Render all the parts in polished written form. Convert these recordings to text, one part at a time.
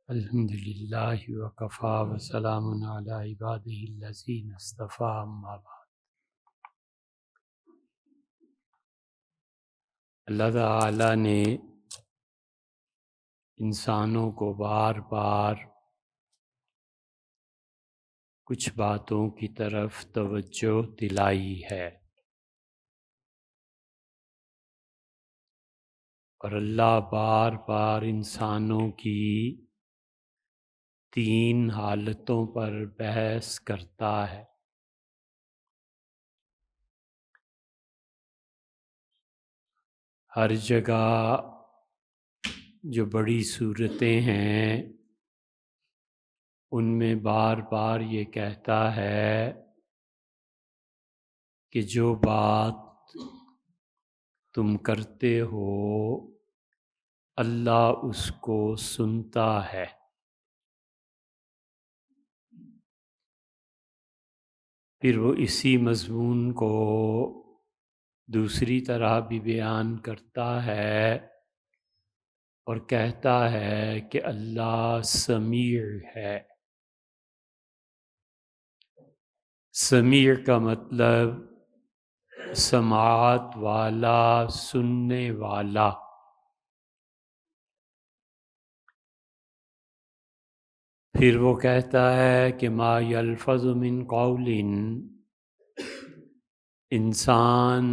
الحمدللہ وکفا وسلام علی عبادہ الذین اصطفیٰ اما بعد۔ اللہ تعالیٰ نے انسانوں کو بار بار کچھ باتوں کی طرف توجہ دلائی ہے، اور اللہ بار بار انسانوں کی تین حالتوں پر بحث کرتا ہے۔ ہر جگہ جو بڑی صورتیں ہیں ان میں بار بار یہ کہتا ہے کہ جو بات تم کرتے ہو اللہ اس کو سنتا ہے۔ پھر وہ اسی مضمون کو دوسری طرح بھی بیان کرتا ہے اور کہتا ہے کہ اللہ سمیع ہے۔ سمیع کا مطلب سماعت والا، سننے والا۔ پھر وہ کہتا ہے کہ ما یلفظ من قول، انسان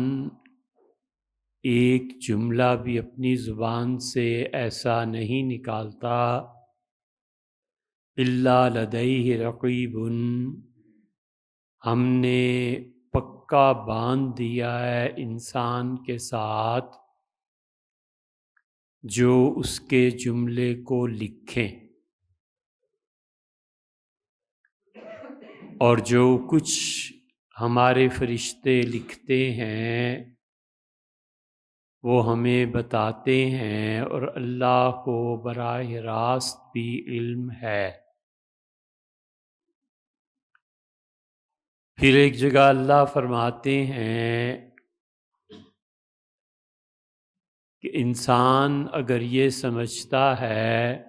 ایک جملہ بھی اپنی زبان سے ایسا نہیں نکالتا الا لدیہ رقیب، ہم نے پکا باندھ دیا ہے انسان کے ساتھ جو اس کے جملے کو لکھیں، اور جو کچھ ہمارے فرشتے لکھتے ہیں وہ ہمیں بتاتے ہیں، اور اللہ کو براہ راست بھی علم ہے۔ پھر ایک جگہ اللہ فرماتے ہیں کہ انسان اگر یہ سمجھتا ہے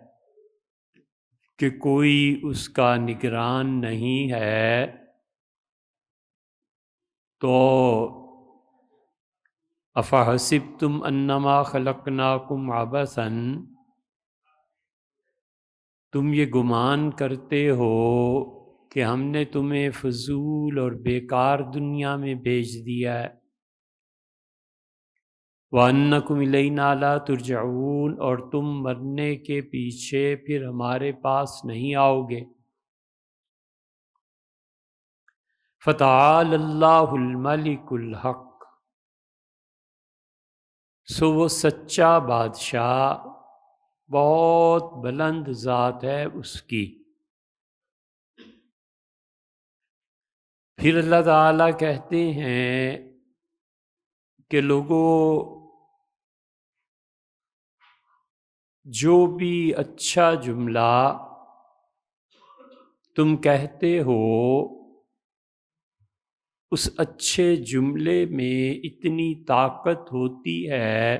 کہ کوئی اس کا نگران نہیں ہے تو افحسبتم انما خلقناکم عبثا، تم یہ گمان کرتے ہو کہ ہم نے تمہیں فضول اور بیکار دنیا میں بھیج دیا ہے، وَأَنَّكُمْ إِلَيْنَا لَا تُرْجَعُونَ، اور تم مرنے کے پیچھے پھر ہمارے پاس نہیں آؤ گے۔ فَتَعَالَى اللَّهُ الْمَلِكُ الْحَقُّ، سو وہ سچا بادشاہ، بہت بلند ذات ہے اس کی۔ پھر اللہ تعالیٰ کہتے ہیں کہ لوگوں، جو بھی اچھا جملہ تم کہتے ہو اس اچھے جملے میں اتنی طاقت ہوتی ہے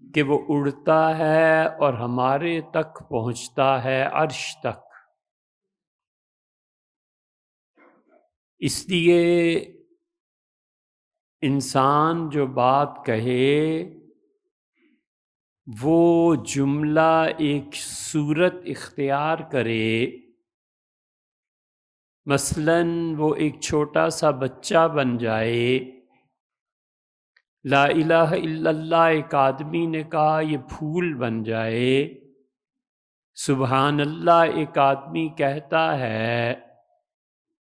کہ وہ اڑتا ہے اور ہمارے تک پہنچتا ہے، عرش تک۔ اس لیے انسان جو بات کہے وہ جملہ ایک صورت اختیار کرے، مثلاً وہ ایک چھوٹا سا بچہ بن جائے۔ لا الہ الا اللہ ایک آدمی نے کہا یہ پھول بن جائے، سبحان اللہ ایک آدمی کہتا ہے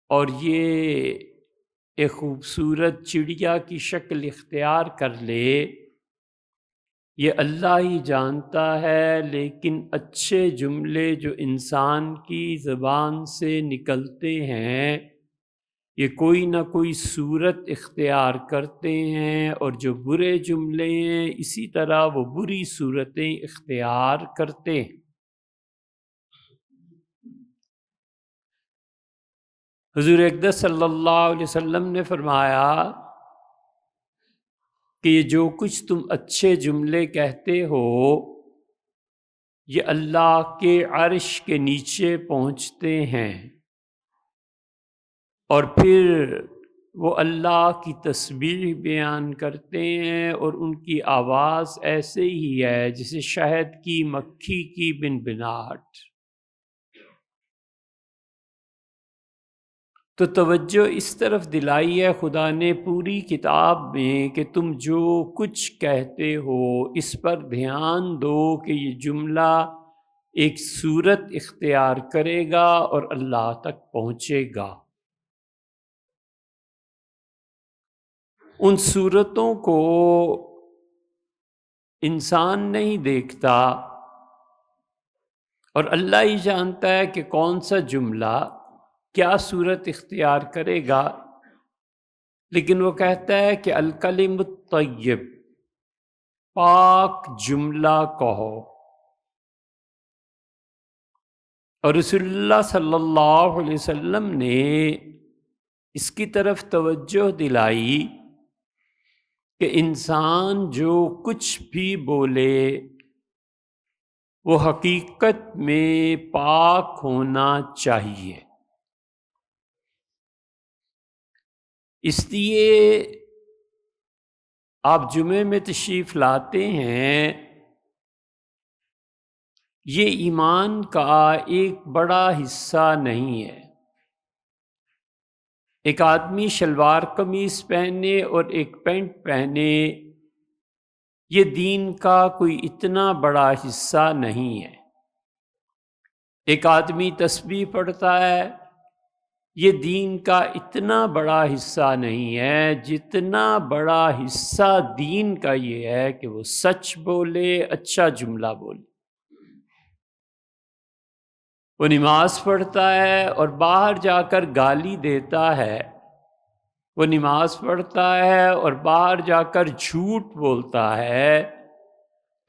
اور یہ ایک خوبصورت چڑیا کی شکل اختیار کر لے، یہ اللہ ہی جانتا ہے۔ لیکن اچھے جملے جو انسان کی زبان سے نکلتے ہیں یہ کوئی نہ کوئی صورت اختیار کرتے ہیں، اور جو برے جملے ہیں اسی طرح وہ بری صورتیں اختیار کرتے ہیں۔ حضور اقدس صلی اللہ علیہ وسلم نے فرمایا کہ یہ جو کچھ تم اچھے جملے کہتے ہو یہ اللہ کے عرش کے نیچے پہنچتے ہیں اور پھر وہ اللہ کی تسبیح بیان کرتے ہیں، اور ان کی آواز ایسے ہی ہے جیسے شہد کی مکھی کی بنبناہٹ۔ تو توجہ اس طرف دلائی ہے خدا نے پوری کتاب میں کہ تم جو کچھ کہتے ہو اس پر دھیان دو کہ یہ جملہ ایک صورت اختیار کرے گا اور اللہ تک پہنچے گا۔ ان صورتوں کو انسان نہیں دیکھتا، اور اللہ ہی جانتا ہے کہ کون سا جملہ کیا صورت اختیار کرے گا، لیکن وہ کہتا ہے کہ الکلم الطیب، پاک جملہ کہو۔ اور رسول اللہ صلی اللہ علیہ وسلم نے اس کی طرف توجہ دلائی کہ انسان جو کچھ بھی بولے وہ حقیقت میں پاک ہونا چاہیے۔ اس لیے آپ جمعے میں تشریف لاتے ہیں، یہ ایمان کا ایک بڑا حصہ نہیں ہے۔ ایک آدمی شلوار قمیص پہنے اور ایک پینٹ پہنے، یہ دین کا کوئی اتنا بڑا حصہ نہیں ہے۔ ایک آدمی تسبیح پڑھتا ہے، یہ دین کا اتنا بڑا حصہ نہیں ہے جتنا بڑا حصہ دین کا یہ ہے کہ وہ سچ بولے، اچھا جملہ بولے۔ وہ نماز پڑھتا ہے اور باہر جا کر گالی دیتا ہے، وہ نماز پڑھتا ہے اور باہر جا کر جھوٹ بولتا ہے،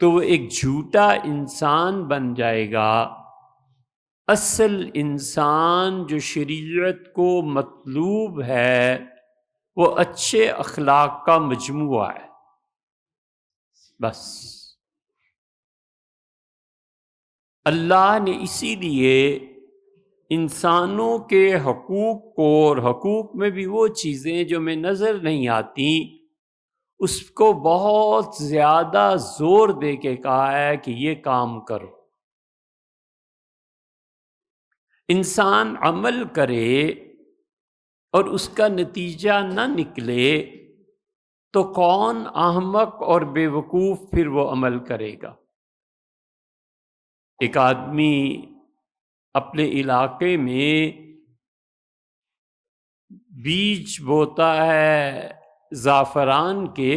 تو وہ ایک جھوٹا انسان بن جائے گا۔ اصل انسان جو شریعت کو مطلوب ہے وہ اچھے اخلاق کا مجموعہ ہے، بس۔ اللہ نے اسی لیے انسانوں کے حقوق کو، اور حقوق میں بھی وہ چیزیں جو میں نظر نہیں آتی، اس کو بہت زیادہ زور دے کے کہا ہے کہ یہ کام کرو۔ انسان عمل کرے اور اس کا نتیجہ نہ نکلے تو کون احمق اور بے وقوف پھر وہ عمل کرے گا؟ ایک آدمی اپنے علاقے میں بیج بوتا ہے زعفران کے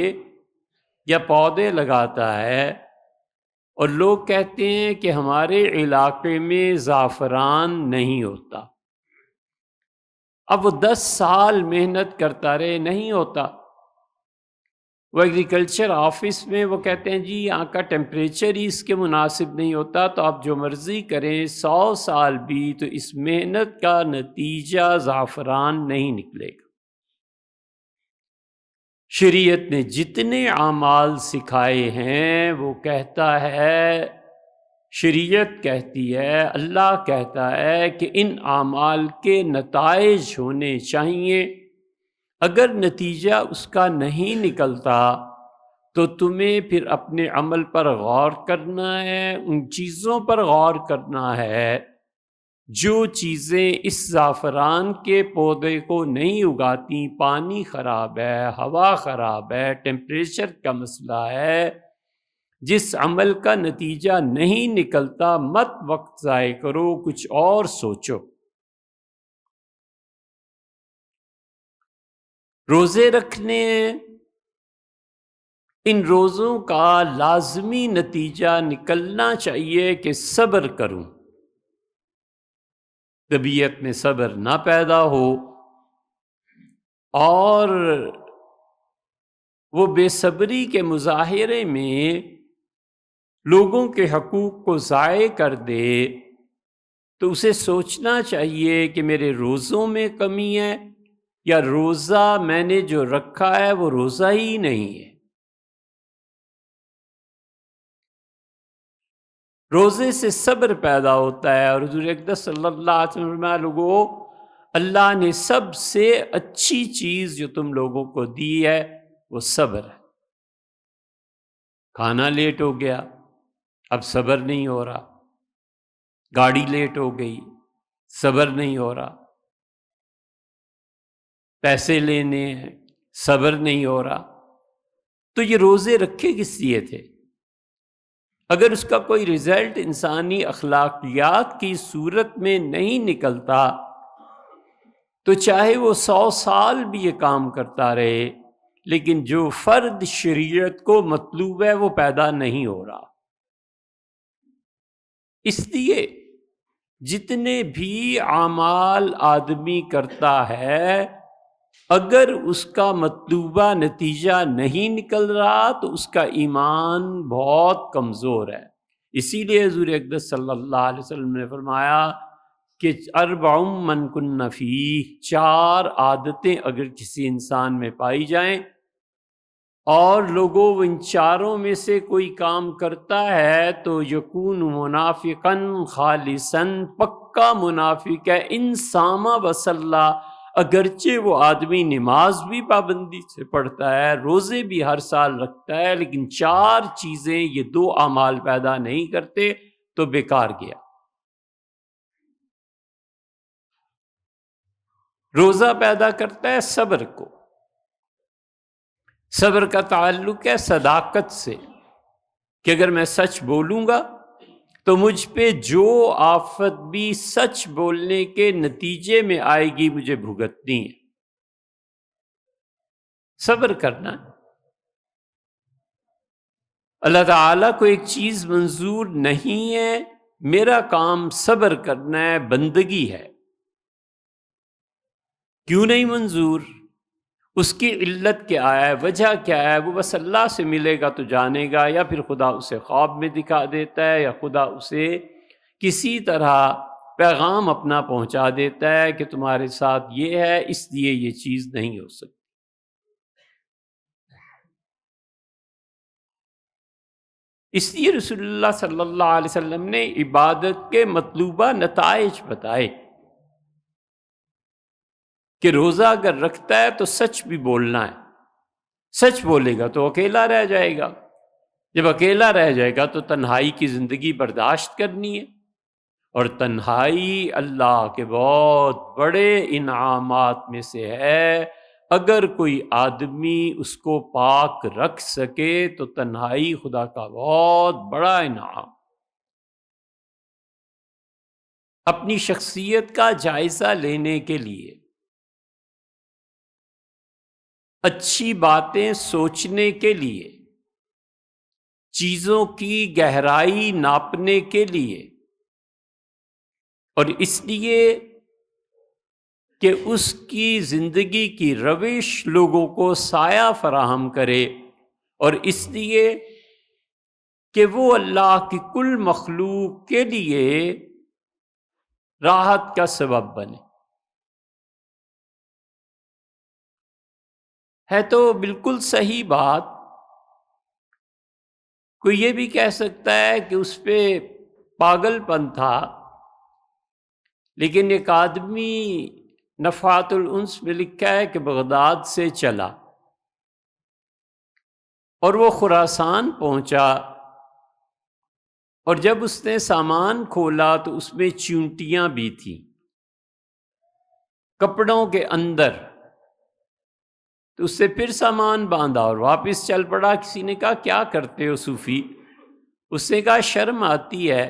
یا پودے لگاتا ہے، اور لوگ کہتے ہیں کہ ہمارے علاقے میں زعفران نہیں ہوتا۔ اب وہ 10 سال محنت کرتا رہے، نہیں ہوتا۔ وہ ایگریکلچر آفس میں وہ کہتے ہیں جی یہاں کا ٹیمپریچر ہی اس کے مناسب نہیں ہوتا، تو آپ جو مرضی کریں 100 سال بھی تو اس محنت کا نتیجہ زعفران نہیں نکلے گا۔ شریعت نے جتنے اعمال سکھائے ہیں وہ کہتا ہے، شریعت کہتی ہے، اللہ کہتا ہے کہ ان اعمال کے نتائج ہونے چاہیے۔ اگر نتیجہ اس کا نہیں نکلتا تو تمہیں پھر اپنے عمل پر غور کرنا ہے، ان چیزوں پر غور کرنا ہے جو چیزیں اس زعفران کے پودے کو نہیں اگاتی۔ پانی خراب ہے، ہوا خراب ہے، ٹیمپریچر کا مسئلہ ہے، جس عمل کا نتیجہ نہیں نکلتا مت وقت ضائع کرو، کچھ اور سوچو۔ روزے رکھنے ہیں، ان روزوں کا لازمی نتیجہ نکلنا چاہیے کہ صبر کروں۔ طبیعت میں صبر نہ پیدا ہو اور وہ بے صبری کے مظاہرے میں لوگوں کے حقوق کو ضائع کر دے، تو اسے سوچنا چاہیے کہ میرے روزوں میں کمی ہے، یا روزہ میں نے جو رکھا ہے وہ روزہ ہی نہیں ہے۔ روزے سے صبر پیدا ہوتا ہے، اور حضور اقدس صلی اللہ علیہ وسلم نے فرمایا، لوگوں، اللہ نے سب سے اچھی چیز جو تم لوگوں کو دی ہے وہ صبر ہے۔ کھانا لیٹ ہو گیا، اب صبر نہیں ہو رہا، گاڑی لیٹ ہو گئی، صبر نہیں ہو رہا، پیسے لینے ہیں، صبر نہیں ہو رہا۔ تو یہ روزے رکھے کس لیے تھے؟ اگر اس کا کوئی رزلٹ انسانی اخلاقیات کی صورت میں نہیں نکلتا تو چاہے وہ 100 سال بھی یہ کام کرتا رہے، لیکن جو فرد شریعت کو مطلوب ہے وہ پیدا نہیں ہو رہا۔ اس لیے جتنے بھی اعمال آدمی کرتا ہے، اگر اس کا مطلوبہ نتیجہ نہیں نکل رہا تو اس کا ایمان بہت کمزور ہے۔ اسی لیے حضور اقدس صلی اللہ علیہ وسلم نے فرمایا کہ 4 من کن فیہ، 4 عادتیں اگر کسی انسان میں پائی جائیں اور لوگوں وہ ان چاروں میں سے کوئی کام کرتا ہے تو یکون منافقاً خالصاً، پکا منافق ہے، ان سامہ وصلہ، اگرچہ وہ آدمی نماز بھی پابندی سے پڑھتا ہے، روزے بھی ہر سال رکھتا ہے، لیکن 4 چیزیں یہ 2 اعمال پیدا نہیں کرتے تو بیکار گیا۔ روزہ پیدا کرتا ہے صبر کو، صبر کا تعلق ہے صداقت سے، کہ اگر میں سچ بولوں گا تو مجھ پہ جو آفت بھی سچ بولنے کے نتیجے میں آئے گی مجھے بھگتنی ہے۔ صبر کرنا، اللہ تعالیٰ کو ایک چیز منظور نہیں ہے، میرا کام صبر کرنا ہے، بندگی ہے۔ کیوں نہیں منظور؟ اس کی علت کیا ہے، وجہ کیا ہے؟ وہ بس اللہ سے ملے گا تو جانے گا، یا پھر خدا اسے خواب میں دکھا دیتا ہے، یا خدا اسے کسی طرح پیغام اپنا پہنچا دیتا ہے کہ تمہارے ساتھ یہ ہے، اس لیے یہ چیز نہیں ہو سکتی۔ اس لیے رسول اللہ صلی اللہ علیہ وسلم نے عبادت کے مطلوبہ نتائج بتائے کہ روزہ اگر رکھتا ہے تو سچ بھی بولنا ہے، سچ بولے گا تو اکیلا رہ جائے گا، جب اکیلا رہ جائے گا تو تنہائی کی زندگی برداشت کرنی ہے، اور تنہائی اللہ کے بہت بڑے انعامات میں سے ہے۔ اگر کوئی آدمی اس کو پاک رکھ سکے تو تنہائی خدا کا بہت بڑا انعام۔ اپنی شخصیت کا جائزہ لینے کے لیے، اچھی باتیں سوچنے کے لیے، چیزوں کی گہرائی ناپنے کے لیے، اور اس لیے کہ اس کی زندگی کی روش لوگوں کو سایہ فراہم کرے، اور اس لیے کہ وہ اللہ کی کل مخلوق کے لیے راحت کا سبب بنے۔ ہے تو بالکل صحیح بات، کوئی یہ بھی کہہ سکتا ہے کہ اس پہ پاگل پن تھا، لیکن ایک آدمی نفحات الانس میں لکھا ہے کہ بغداد سے چلا اور وہ خراسان پہنچا، اور جب اس نے سامان کھولا تو اس میں چونٹیاں بھی تھیں کپڑوں کے اندر، تو اس سے پھر سامان باندھا اور واپس چل پڑا۔ کسی نے کہا کیا کرتے ہو صوفی؟ اس نے کہا شرم آتی ہے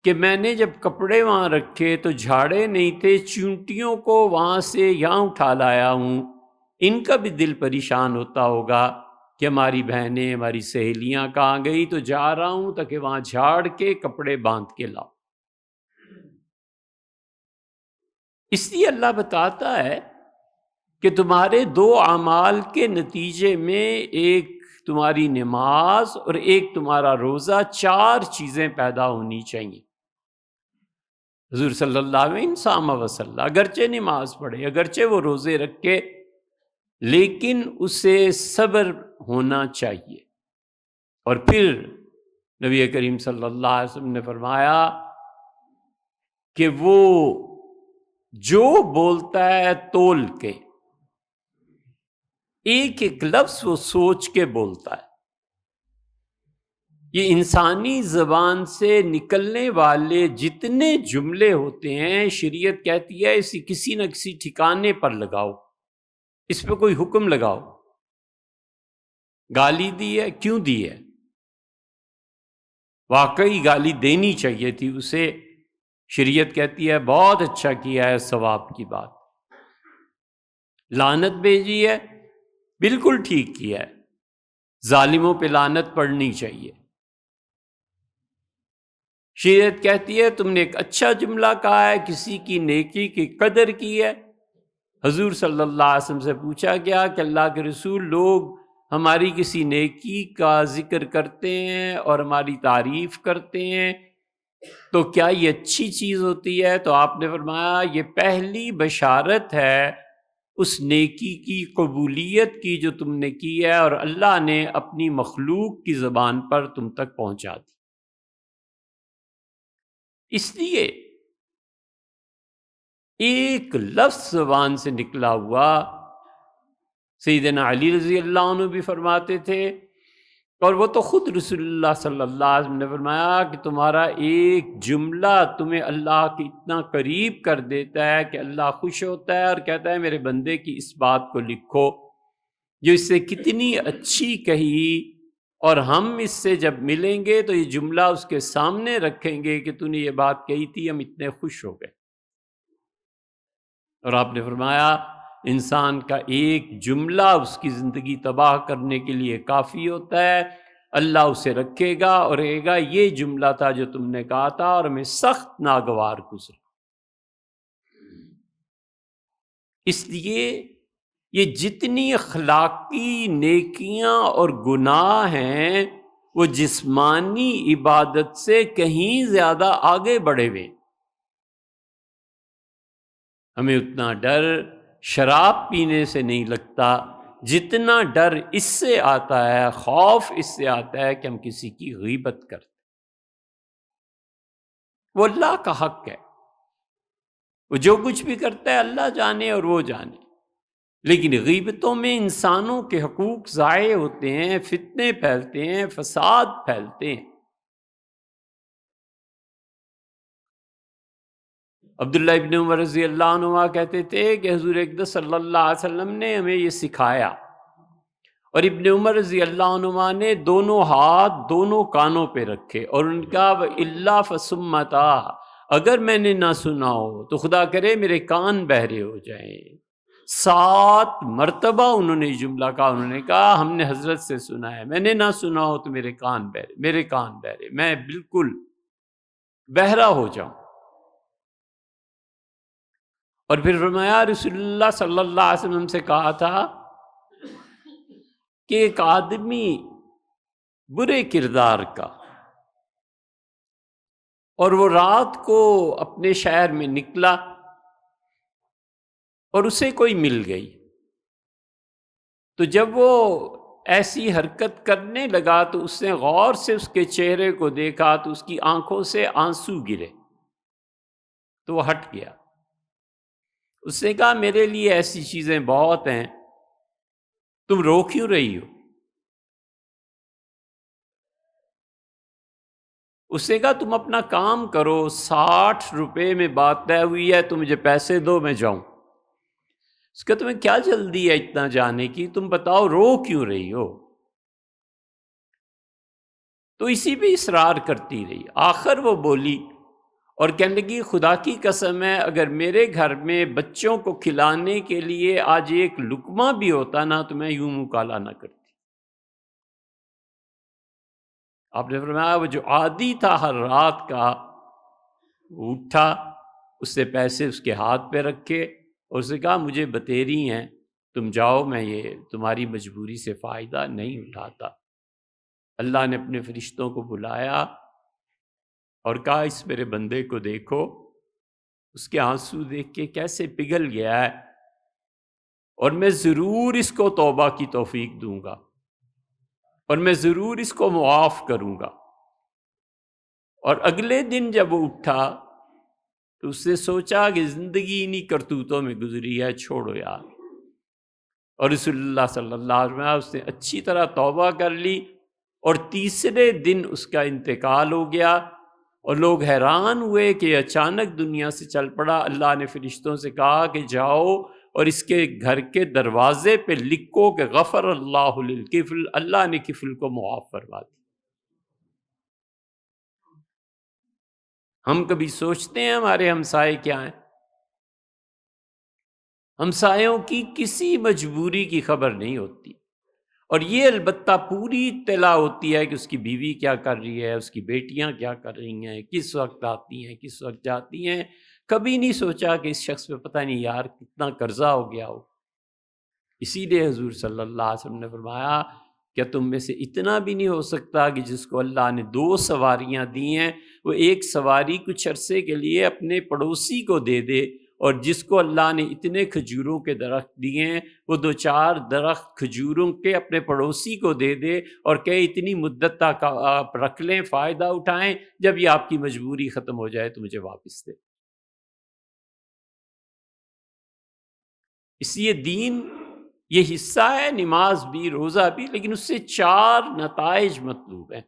کہ میں نے جب کپڑے وہاں رکھے تو جھاڑے نہیں تھے، چونٹیوں کو وہاں سے یہاں اٹھا لایا ہوں، ان کا بھی دل پریشان ہوتا ہوگا کہ ہماری بہنیں، ہماری سہیلیاں کہاں گئی، تو جا رہا ہوں تاکہ وہاں جھاڑ کے کپڑے باندھ کے لاؤ۔ اس لیے اللہ بتاتا ہے کہ تمہارے 2 اعمال کے نتیجے میں، ایک تمہاری نماز اور ایک تمہارا روزہ، 4 چیزیں پیدا ہونی چاہیے۔ حضور صلی اللہ علیہ وسلم وسلم اگرچہ نماز پڑھے، اگرچہ وہ روزے رکھے، لیکن اسے صبر ہونا چاہیے، اور پھر نبی کریم صلی اللہ علیہ وسلم نے فرمایا کہ وہ جو بولتا ہے تول کے، ایک ایک لفظ وہ سوچ کے بولتا ہے. یہ انسانی زبان سے نکلنے والے جتنے جملے ہوتے ہیں، شریعت کہتی ہے اسی کسی نہ کسی ٹھکانے پر لگاؤ، اس پہ کوئی حکم لگاؤ. گالی دی ہے، کیوں دی ہے؟ واقعی گالی دینی چاہیے تھی اسے، شریعت کہتی ہے بہت اچھا کیا ہے، ثواب کی بات. لعنت بھیجی ہے، بالکل ٹھیک کیا ہے، ظالموں پہ لعنت پڑنی چاہیے. شریعت کہتی ہے تم نے ایک اچھا جملہ کہا ہے، کسی کی نیکی کی قدر کی ہے. حضور صلی اللہ علیہ وسلم سے پوچھا گیا کہ اللہ کے رسول، لوگ ہماری کسی نیکی کا ذکر کرتے ہیں اور ہماری تعریف کرتے ہیں تو کیا یہ اچھی چیز ہوتی ہے؟ تو آپ نے فرمایا یہ پہلی بشارت ہے اس نیکی کی قبولیت کی جو تم نے کی ہے، اور اللہ نے اپنی مخلوق کی زبان پر تم تک پہنچا دی. اس لیے ایک لفظ زبان سے نکلا ہوا، سیدنا علی رضی اللہ عنہ بھی فرماتے تھے، اور وہ تو خود رسول اللہ صلی اللہ علیہ وسلم نے فرمایا کہ تمہارا ایک جملہ تمہیں اللہ کے اتنا قریب کر دیتا ہے کہ اللہ خوش ہوتا ہے اور کہتا ہے میرے بندے کی اس بات کو لکھو جو اس سے کتنی اچھی کہی، اور ہم اس سے جب ملیں گے تو یہ جملہ اس کے سامنے رکھیں گے کہ تو نے یہ بات کہی تھی، ہم اتنے خوش ہو گئے. اور آپ نے فرمایا انسان کا ایک جملہ اس کی زندگی تباہ کرنے کے لیے کافی ہوتا ہے. اللہ اسے رکھے گا اور کہے گا یہ جملہ تھا جو تم نے کہا تھا اور ہمیں سخت ناگوار گزرا. اس لیے یہ جتنی اخلاقی نیکیاں اور گناہ ہیں وہ جسمانی عبادت سے کہیں زیادہ آگے بڑھے ہوئے. ہمیں اتنا ڈر شراب پینے سے نہیں لگتا جتنا ڈر اس سے آتا ہے، خوف اس سے آتا ہے کہ ہم کسی کی غیبت کرتے. وہ اللہ کا حق ہے، وہ جو کچھ بھی کرتا ہے اللہ جانے اور وہ جانے، لیکن غیبتوں میں انسانوں کے حقوق ضائع ہوتے ہیں، فتنے پھیلتے ہیں، فساد پھیلتے ہیں. عبداللہ ابن عمر رضی اللہ عنہ کہتے تھے کہ حضور اقدس صلی اللہ علیہ وسلم نے ہمیں یہ سکھایا، اور ابن عمر رضی اللہ عنہ نے دونوں ہاتھ دونوں کانوں پہ رکھے اور ان کا اللہ فسمتا، اگر میں نے نہ سنا ہو تو خدا کرے میرے کان بہرے ہو جائیں. 7 مرتبہ انہوں نے یہ جملہ کہا، انہوں نے کہا ہم نے حضرت سے سنا ہے، میں نے نہ سنا ہو تو میرے کان بہرے، میرے کان بہرے، میں بالکل بہرا ہو جاؤں. اور پھر فرمایا رسول اللہ صلی اللہ علیہ وسلم سے کہا تھا کہ ایک آدمی برے کردار کا، اور وہ رات کو اپنے شہر میں نکلا اور اسے کوئی مل گئی، تو جب وہ ایسی حرکت کرنے لگا تو اس نے غور سے اس کے چہرے کو دیکھا تو اس کی آنکھوں سے آنسو گرے، تو وہ ہٹ گیا. اس نے کہا میرے لیے ایسی چیزیں بہت ہیں، تم رو کیوں رہی ہو؟ اس نے کہا تم اپنا کام کرو، 60 روپے میں بات طے ہوئی ہے، تم مجھے پیسے دو میں جاؤں. اس کا تمہیں کیا جلدی ہے اتنا جانے کی، تم بتاؤ رو کیوں رہی ہو؟ تو اسی پہ اصرار کرتی رہی. آخر وہ بولی اور کہنے لگی خدا کی قسم ہے اگر میرے گھر میں بچوں کو کھلانے کے لیے آج ایک لقمہ بھی ہوتا نا تو میں یوں منہ کالا نہ کرتی. آپ نے فرمایا وہ جو عادی تھا ہر رات کا، وہ اٹھا، اس سے پیسے اس کے ہاتھ پہ رکھے اور اسے کہا مجھے بتیری ہیں، تم جاؤ، میں یہ تمہاری مجبوری سے فائدہ نہیں اٹھاتا. اللہ نے اپنے فرشتوں کو بلایا اور کہا اس میرے بندے کو دیکھو، اس کے آنسو دیکھ کے کیسے پگھل گیا ہے، اور میں ضرور اس کو توبہ کی توفیق دوں گا اور میں ضرور اس کو معاف کروں گا. اور اگلے دن جب وہ اٹھا تو اس نے سوچا کہ زندگی انہی کرتوتوں میں گزری ہے، چھوڑو یار۔ اور رسول اللہ صلی اللہ علیہ وسلم اس نے اچھی طرح توبہ کر لی، اور تیسرے دن اس کا انتقال ہو گیا، اور لوگ حیران ہوئے کہ اچانک دنیا سے چل پڑا۔ اللہ نے فرشتوں سے کہا کہ جاؤ اور اس کے گھر کے دروازے پہ لکھو کہ غفر اللہ للکفل، اللہ نے کفل کو معاف فرما دی۔ ہم کبھی سوچتے ہیں ہمارے ہمسائے کیا ہیں؟ ہمسایوں کی کسی مجبوری کی خبر نہیں ہوتی، اور یہ البتہ پوری اطلاع ہوتی ہے کہ اس کی بیوی کیا کر رہی ہے، اس کی بیٹیاں کیا کر رہی ہیں، کس وقت آتی ہیں، کس وقت جاتی ہیں۔ کبھی نہیں سوچا کہ اس شخص پہ پتہ نہیں یار کتنا قرضہ ہو گیا ہو۔ اسی لیے حضور صلی اللہ علیہ وسلم نے فرمایا کیا تم میں سے اتنا بھی نہیں ہو سکتا کہ جس کو اللہ نے 2 سواریاں دی ہیں وہ ایک سواری کچھ عرصے کے لیے اپنے پڑوسی کو دے دے، اور جس کو اللہ نے اتنے کھجوروں کے درخت دیے ہیں وہ 2-4 درخت کھجوروں کے اپنے پڑوسی کو دے دے، اور کہ اتنی مدت تک آپ رکھ لیں، فائدہ اٹھائیں، جب یہ آپ کی مجبوری ختم ہو جائے تو مجھے واپس دے۔ اس لیے دین یہ حصہ ہے، نماز بھی، روزہ بھی، لیکن اس سے 4 نتائج مطلوب ہیں۔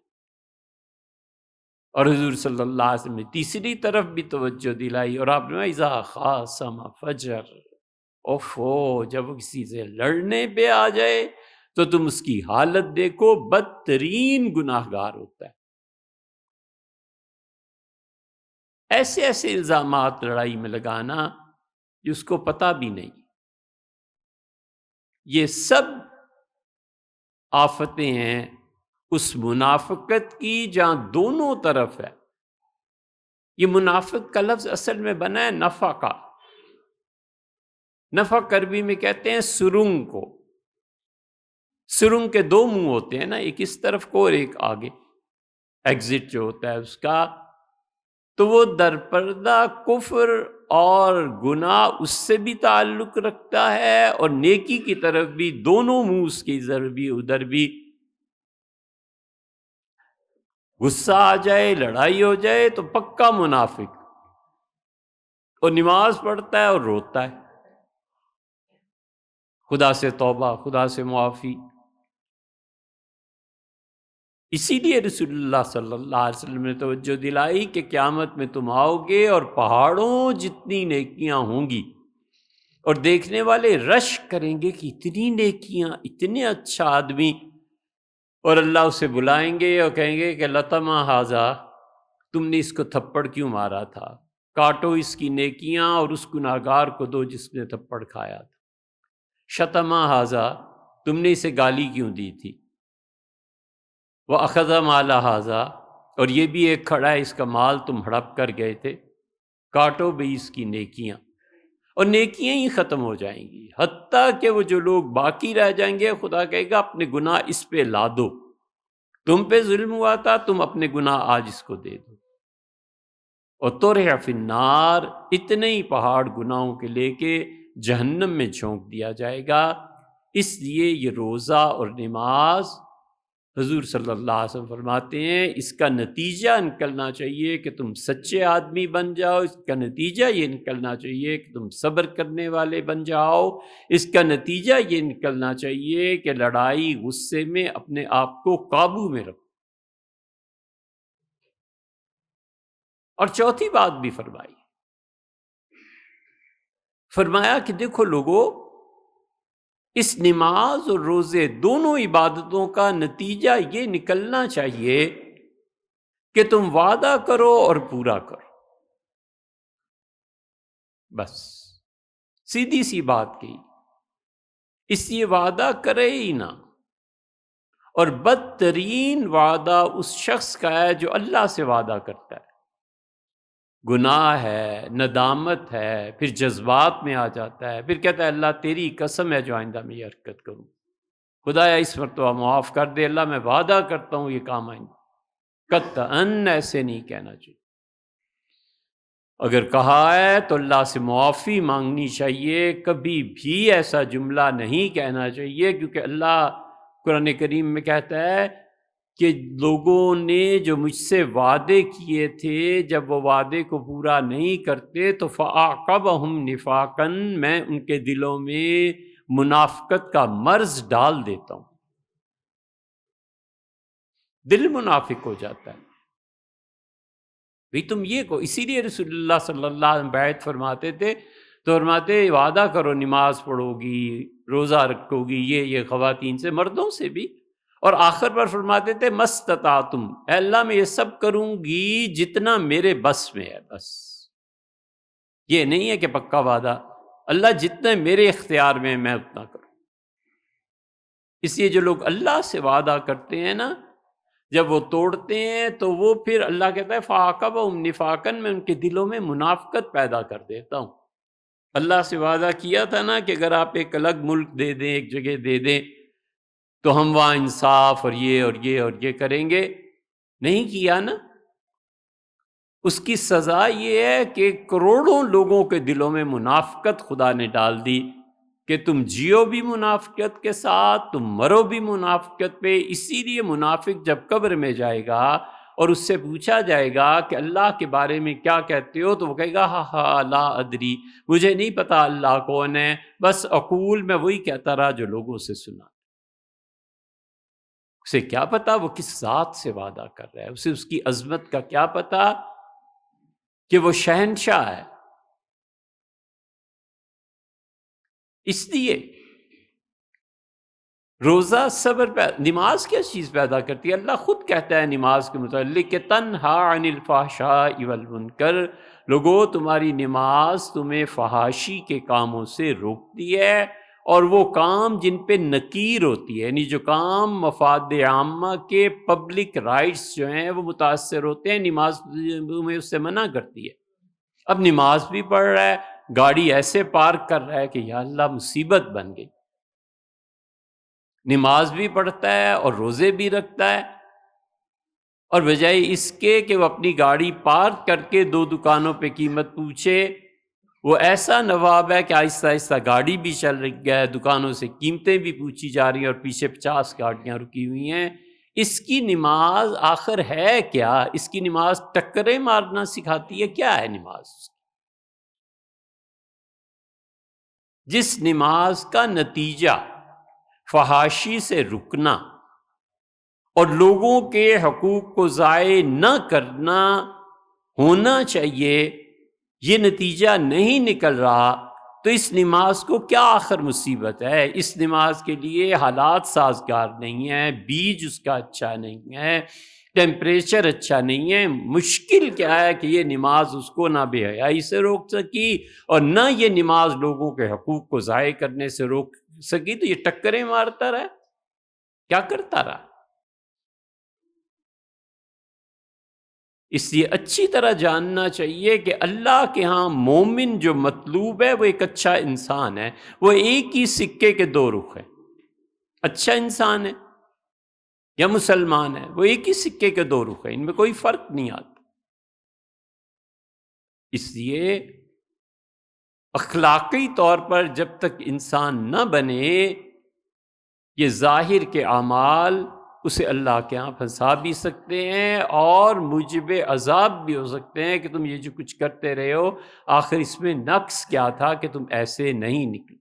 اور حضور صلی اللہ علیہ وسلم نے تیسری طرف بھی توجہ دلائی، اور آپ نے اذا خاصم فجر، اوفو جب وہ کسی سے لڑنے پہ آ جائے تو تم اس کی حالت دیکھو، بدترین گناہ گار ہوتا ہے۔ ایسے ایسے الزامات لڑائی میں لگانا جس کو پتہ بھی نہیں، یہ سب آفتیں ہیں اس منافقت کی جہاں دونوں طرف ہے۔ یہ منافق کا لفظ اصل میں بنا ہے نفقہ، نفق عربی میں کہتے ہیں سرنگ کو۔ سرنگ کے 2 منہ ہوتے ہیں نا، ایک اس طرف کو اور ایک آگے، ایگزٹ جو ہوتا ہے اس کا، تو وہ درپردہ کفر اور گناہ اس سے بھی تعلق رکھتا ہے، اور نیکی کی طرف بھی، دونوں منہ اس کی ادھر بھی ادھر بھی۔ غصہ آ جائے، لڑائی ہو جائے تو پکا منافق، اور نماز پڑھتا ہے اور روتا ہے، خدا سے توبہ، خدا سے معافی۔ اسی لیے رسول اللہ صلی اللہ علیہ وسلم نے توجہ دلائی کہ قیامت میں تم آؤ گے اور پہاڑوں جتنی نیکیاں ہوں گی، اور دیکھنے والے رش کریں گے کہ اتنی نیکیاں، اتنے اچھا آدمی، اور اللہ اسے بلائیں گے اور کہیں گے کہ لطمہ ھذا، تم نے اس کو تھپڑ کیوں مارا تھا؟ کاٹو اس کی نیکیاں اور اس گناہگار کو دو جس نے تھپڑ کھایا تھا۔ شتمہ ھذا، تم نے اسے گالی کیوں دی تھی؟ وَأَخَذَ مَالَ ھذا، اور یہ بھی ایک کھڑا ہے، اس کا مال تم ہڑپ کر گئے تھے۔ کاٹو بھی اس کی نیکیاں، اور نیکیاں ہی ختم ہو جائیں گی، حتیٰ کہ وہ جو لوگ باقی رہ جائیں گے خدا کہے گا اپنے گناہ اس پہ لا دو، تم پہ ظلم ہوا تھا، تم اپنے گناہ آج اس کو دے دو۔ اور طرح فی النار، اتنے ہی پہاڑ گناہوں کے لے کے جہنم میں جھونک دیا جائے گا۔ اس لیے یہ روزہ اور نماز، حضور صلی اللہ علیہ وسلم فرماتے ہیں اس کا نتیجہ نکلنا چاہیے کہ تم سچے آدمی بن جاؤ، اس کا نتیجہ یہ نکلنا چاہیے کہ تم صبر کرنے والے بن جاؤ، اس کا نتیجہ یہ نکلنا چاہیے کہ لڑائی غصے میں اپنے آپ کو قابو میں رکھو۔ اور چوتھی بات بھی فرمایا کہ دیکھو لوگو، اس نماز اور روزے دونوں عبادتوں کا نتیجہ یہ نکلنا چاہیے کہ تم وعدہ کرو اور پورا کرو، بس سیدھی سی بات کی۔ اس لیے وعدہ کرے ہی نہ، اور بدترین وعدہ اس شخص کا ہے جو اللہ سے وعدہ کرتا ہے، گناہ ہے، ندامت ہے، پھر جذبات میں آ جاتا ہے، پھر کہتا ہے اللہ تیری قسم ہے جو آئندہ میں یہ حرکت کروں، خدایا اس مرتبہ معاف کر دے، اللہ میں وعدہ کرتا ہوں یہ کام آئندہ۔ قطعاً ایسے نہیں کہنا چاہیے، اگر کہا ہے تو اللہ سے معافی مانگنی چاہیے، کبھی بھی ایسا جملہ نہیں کہنا چاہیے، کیونکہ اللہ قرآن کریم میں کہتا ہے کہ لوگوں نے جو مجھ سے وعدے کیے تھے جب وہ وعدے کو پورا نہیں کرتے تو فَأَعْقَبَهُمْ نِفَاقًا، میں ان کے دلوں میں منافقت کا مرض ڈال دیتا ہوں، دل منافق ہو جاتا ہے۔ بھئی تم یہ کو، اسی لیے رسول اللہ صلی اللہ علیہ وسلم بیعت فرماتے تھے تو فرماتے وعدہ کرو نماز پڑھو گی، روزہ رکھو گی، یہ خواتین سے، مردوں سے بھی، اور آخر پر فرماتے تھے مستطاعتم، اے اللہ میں یہ سب کروں گی جتنا میرے بس میں ہے، بس یہ نہیں ہے کہ پکا وعدہ، اللہ جتنے میرے اختیار میں میں اتنا کروں۔ اس لیے جو لوگ اللہ سے وعدہ کرتے ہیں نا، جب وہ توڑتے ہیں تو وہ پھر اللہ کہتا ہے فَعَاقَبَهُمْ نِفَاقًا، میں ان کے دلوں میں منافقت پیدا کر دیتا ہوں۔ اللہ سے وعدہ کیا تھا نا کہ اگر آپ ایک الگ ملک دے دیں، ایک جگہ دے دیں تو ہم وہاں انصاف اور یہ اور یہ اور یہ کریں گے، نہیں کیا نا، اس کی سزا یہ ہے کہ کروڑوں لوگوں کے دلوں میں منافقت خدا نے ڈال دی کہ تم جیو بھی منافقت کے ساتھ، تم مرو بھی منافقت پہ۔ اسی لیے منافق جب قبر میں جائے گا اور اس سے پوچھا جائے گا کہ اللہ کے بارے میں کیا کہتے ہو، تو وہ کہے گا ہاں ہاں لا ادری، مجھے نہیں پتا اللہ کون ہے، بس اقول، میں وہی کہتا رہا جو لوگوں سے سنا۔ اسے کیا پتا وہ کس ذات سے وعدہ کر رہا ہے، اسے اس کی عظمت کا کیا پتا کہ وہ شہنشاہ ہے۔ اس لیے روزہ صبر پہ، نماز کیا چیز پیدا کرتی ہے؟ اللہ خود کہتا ہے نماز کے متعلق کہ تنہا عن الفحشاء والمنکر، لوگو تمہاری نماز تمہیں فحاشی کے کاموں سے روکتی ہے، اور وہ کام جن پہ نکیر ہوتی ہے، یعنی جو کام مفاد عامہ کے پبلک رائٹس جو ہیں وہ متاثر ہوتے ہیں، نماز تمہیں اس سے منع کرتی ہے۔ اب نماز بھی پڑھ رہا ہے، گاڑی ایسے پارک کر رہا ہے کہ یا اللہ مصیبت بن گئی، نماز بھی پڑھتا ہے اور روزے بھی رکھتا ہے، اور بجائے اس کے کہ وہ اپنی گاڑی پارک کر کے 2 دکانوں پہ قیمت پوچھے، وہ ایسا نواب ہے کہ آہستہ آہستہ گاڑی بھی چل رہی ہے، دکانوں سے قیمتیں بھی پوچھی جا رہی ہیں، اور پیچھے 50 گاڑیاں رکی ہوئی ہیں۔ اس کی نماز آخر ہے کیا؟ اس کی نماز ٹکریں مارنا سکھاتی ہے؟ کیا ہے نماز؟ جس نماز کا نتیجہ فحاشی سے رکنا اور لوگوں کے حقوق کو ضائع نہ کرنا ہونا چاہیے، یہ نتیجہ نہیں نکل رہا، تو اس نماز کو کیا آخر مصیبت ہے؟ اس نماز کے لیے حالات سازگار نہیں ہیں، بیج اس کا اچھا نہیں ہے، ٹیمپریچر اچھا نہیں ہے۔ مشکل کیا ہے کہ یہ نماز اس کو نہ بے حیائی سے روک سکی اور نہ یہ نماز لوگوں کے حقوق کو ضائع کرنے سے روک سکی، تو یہ ٹکریں مارتا رہا، کیا کرتا رہا؟ اس لیے اچھی طرح جاننا چاہیے کہ اللہ کے ہاں مومن جو مطلوب ہے وہ ایک اچھا انسان ہے، وہ ایک ہی سکے کے 2 رخ ہیں، اچھا انسان ہے یا مسلمان ہے، وہ ایک ہی سکے کے 2 رخ ہیں، ان میں کوئی فرق نہیں آتا۔ اس لیے اخلاقی طور پر جب تک انسان نہ بنے، یہ ظاہر کے اعمال اسے اللہ کے ہاں پھنسا بھی سکتے ہیں اور موجب عذاب بھی ہو سکتے ہیں کہ تم یہ جو کچھ کرتے رہے ہو، آخر اس میں نقص کیا تھا کہ تم ایسے نہیں نکلے۔